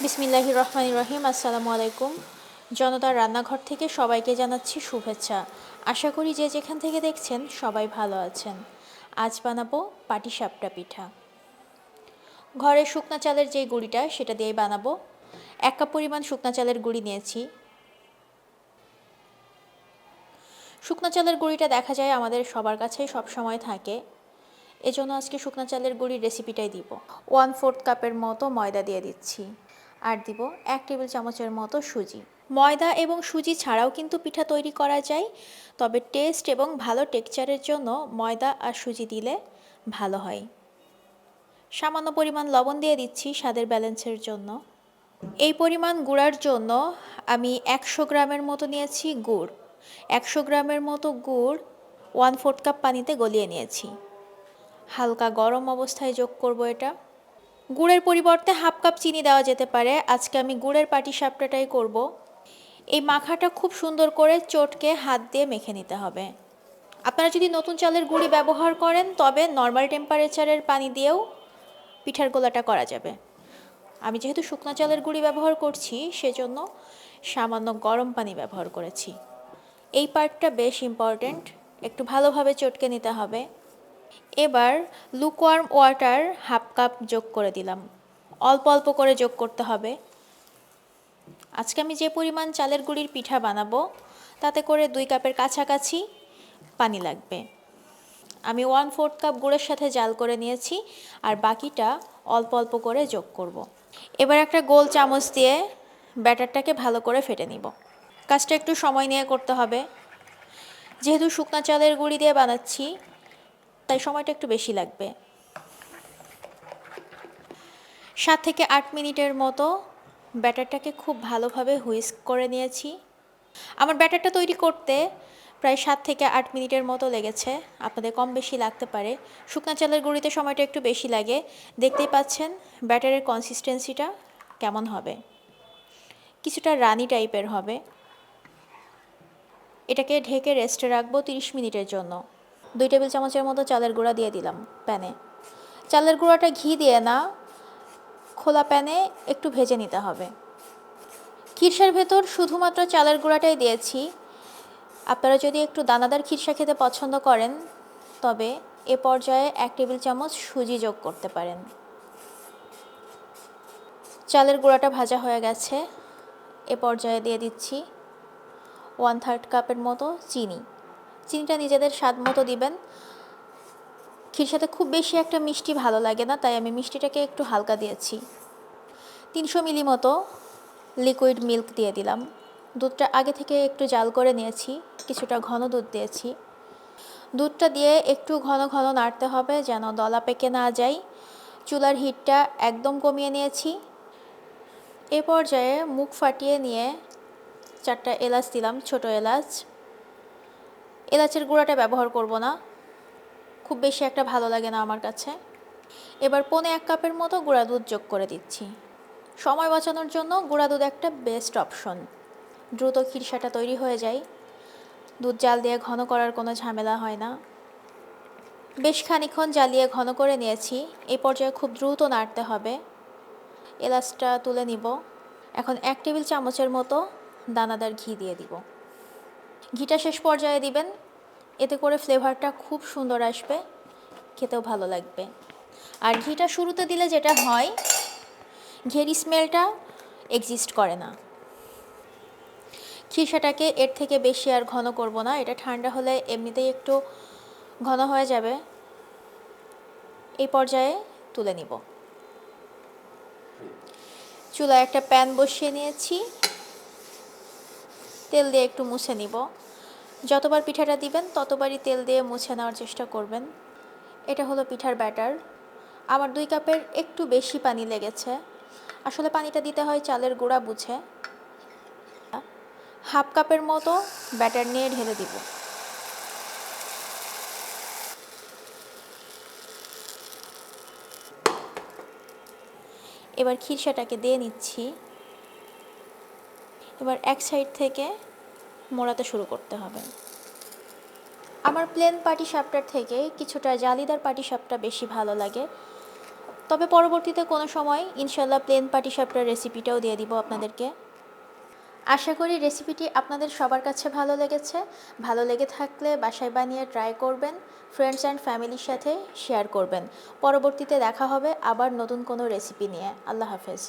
বিসমিল্লাহির রহমানির রহিম। আসসালামু আলাইকুম। জনতার রান্নাঘর থেকে সবাইকে জানাচ্ছি শুভেচ্ছা। আশা করি যে যেখান থেকে দেখছেন সবাই ভালো আছেন। আজ বানাবো পাটিসাপটা পিঠা। ঘরে শুকনা চালের যে গুঁড়িটা সেটা দিয়েই বানাবো। 1 কাপ পরিমাণ শুকনা চালের গুঁড়ি নিয়েছি। শুকনা চালের গুঁড়িটা দেখা যায় আমাদের সবার কাছেই সবসময় থাকে, এজন্য আজকে শুকনা চালের গুঁড়ির রেসিপিটাই দিব। 1/4 কাপের মতো ময়দা দিয়ে দিচ্ছি, আর দিব 1 টেবিল চামচের মতো সুজি। ময়দা এবং সুজি ছাড়াও কিন্তু পিঠা তৈরি করা যায়, তবে টেস্ট এবং ভালো টেক্সচারের জন্য ময়দা আর সুজি দিলে ভালো হয়। সামান্য পরিমাণ লবণ দিয়ে দিচ্ছি স্বাদের ব্যালেন্সের জন্য। এই পরিমাণ গুঁড়ার জন্য আমি 100 গ্রামের মতো নিয়েছি গুড়। 100 গ্রামের মতো গুড় 1/4 কাপ পানিতে গলিয়ে নিয়েছি। হালকা গরম অবস্থায় যোগ করব এটা। গুড়ের পরিবর্তে 1/2 কাপ চিনি দেওয়া যেতে পারে। আজকে আমি গুড়ের পাটিসাপটাটাই করব। এই মাখাটা খুব সুন্দর করে চটকে হাত দিয়ে মেখে নিতে হবে। আপনারা যদি নতুন চালের গুঁড়ি ব্যবহার করেন তবে নর্মাল টেম্পারেচারের পানি দিয়েও পিঠার গোলাটা করা যাবে। আমি যেহেতু শুকনো চালের গুঁড়ি ব্যবহার করছি সেজন্য সামান্য গরম পানি ব্যবহার করেছি। এই পার্টটা বেশ ইম্পর্ট্যান্ট, একটু ভালোভাবে চটকে নিতে হবে। এবার লুকওয়ার্ম ওয়াটার 1/2 কাপ যোগ করে দিলাম। অল্প অল্প করে যোগ করতে হবে। আজকে আমি যে পরিমাণ চালের গুঁড়ির পিঠা বানাবো তাতে করে 2 কাপের কাছাকাছি পানি লাগবে। আমি 1/4 কাপ গুড়ের সাথে জাল করে নিয়েছি, আর বাকিটা অল্প অল্প করে যোগ করব। এবার একটা গোল চামচ দিয়ে ব্যাটারটাকে ভালো করে ফেটে নিব। কাজটা একটু সময় নিয়ে করতে হবে, যেহেতু শুকনা চালের গুঁড়ি দিয়ে বানাচ্ছি তাই সময়টা একটু বেশি লাগবে। 7 থেকে 8 মিনিটের মতো ব্যাটারটাকে খুব ভালোভাবে হুইস্ক করে নিয়েছি। আমার ব্যাটারটা তৈরি করতে প্রায় 7 থেকে 8 মিনিটের মতো লেগেছে, আপনাদের কম বেশি লাগতে পারে। শুকনা চালের গুঁড়িতে সময়টা একটু বেশি লাগে। দেখতেই পাচ্ছেন ব্যাটারের কনসিস্টেন্সিটা কেমন হবে, কিছুটা রানি টাইপের হবে। এটাকে ঢেকে রেস্টে রাখবো 30 মিনিটের জন্য। 2 টেবিল চামচের মতো চালের গুঁড়া দিয়ে দিলাম প্যানে। চালের গুঁড়াটা ঘি দিয়ে না, খোলা প্যানে একটু ভেজে নিতে হবে। খিরসার ভেতর শুধুমাত্র চালের গুঁড়াটাই দিয়েছি। আপনারা যদি একটু দানাদার খিরসা খেতে পছন্দ করেন তবে এ পর্যায়ে 1 টেবিল চামচ সুজি যোগ করতে পারেন। চালের গুঁড়াটা ভাজা হয়ে গেছে। এ পর্যায়ে দিয়ে দিচ্ছি 1/3 কাপের মতো চিনি। চিনিটা নিজেদের স্বাদ মতো দিবেন। খিরসাতে খুব বেশি একটা মিষ্টি ভালো লাগে না, তাই আমি মিষ্টিটাকে একটু হালকা দিয়েছি। 300 মিলি মতো লিকুইড মিল্ক দিয়ে দিলাম। দুধটা আগে থেকে একটু জাল করে নিয়েছি, কিছুটা ঘন দুধ দিয়েছি। দুধটা দিয়ে একটু ঘন ঘন নাড়তে হবে যেন দলা পেকে না যায়। চুলার হিটটা একদম কমিয়ে নিয়েছি। এ পর্যায়ে মুখ ফাটিয়ে নিয়ে 4টা এলাচ দিলাম, ছোট এলাচ। এলাচের গুঁড়াটা ব্যবহার করব না, খুব বেশি একটা ভালো লাগে না আমার কাছে। এবার 1/4 কাপের মতো গুঁড়া দুধ যোগ করে দিচ্ছি। সময় বাঁচানোর জন্য গুঁড়া দুধ একটা বেস্ট অপশন, দ্রুত খিরসাটা তৈরি হয়ে যায়। দুধ জাল দিয়ে ঘন করার কোনো ঝামেলা হয় না। বেশ খানিকক্ষণ জ্বালিয়ে ঘন করে নিয়েছি। এই পর্যায়ে খুব দ্রুত নাড়তে হবে। এলাচটা তুলে নিব। এখন 1 টেবিল চামচের মতো দানাদার ঘি দিয়ে দিব। ঘিটা শেষ পর্যায়ে দিবেন, এতে করে ফ্লেভারটা খুব সুন্দর আসবে, খেতেও ভালো লাগবে। আর ঘিটা শুরুতে দিলে যেটা হয়, ঘেরি স্মেলটা এক্সিস্ট করে না। খিরসাটাকে এর থেকে বেশি আর ঘন করব না, এটা ঠান্ডা হলে এমনিতেই একটু ঘন হয়ে যাবে। এই পর্যায়ে তুলে নিব। চুলায় একটা প্যান বসিয়ে নিয়েছি, তেল দিয়ে একটু মুছে নিব। যতবার পিঠাটা দিবেন ততবারই তেল দিয়ে মুছে নেওয়ার চেষ্টা করবেন। এটা হলো পিঠার ব্যাটার। আমার 2 কাপের একটু বেশি পানি লেগেছে। আসলে পানিটা দিতে হয় চালের গুঁড়া বুঝে। 1/2 কাপের মতো ব্যাটার নিয়ে ঢেলে দিব। এবার খিরসাটাকে দিয়ে নিচ্ছি। এবার এক সাইড থেকে মোড়াতে শুরু করতে হবে। আমার প্লেন পাটিসাপটার থেকে কিছুটা জালিদার পাটিসাপটা বেশি ভালো লাগে। তবে পরবর্তীতে কোনো সময় ইনশাল্লাহ প্লেন পাটিসাপটার রেসিপিটাও দিয়ে দিব আপনাদেরকে। আশা করি রেসিপিটি আপনাদের সবার কাছে ভালো লেগেছে। ভালো লেগে থাকলে বাসায় বানিয়ে ট্রাই করবেন, ফ্রেন্ডস অ্যান্ড ফ্যামিলির সাথে শেয়ার করবেন। পরবর্তীতে দেখা হবে আবার নতুন কোনো রেসিপি নিয়ে। আল্লাহ হাফেজ।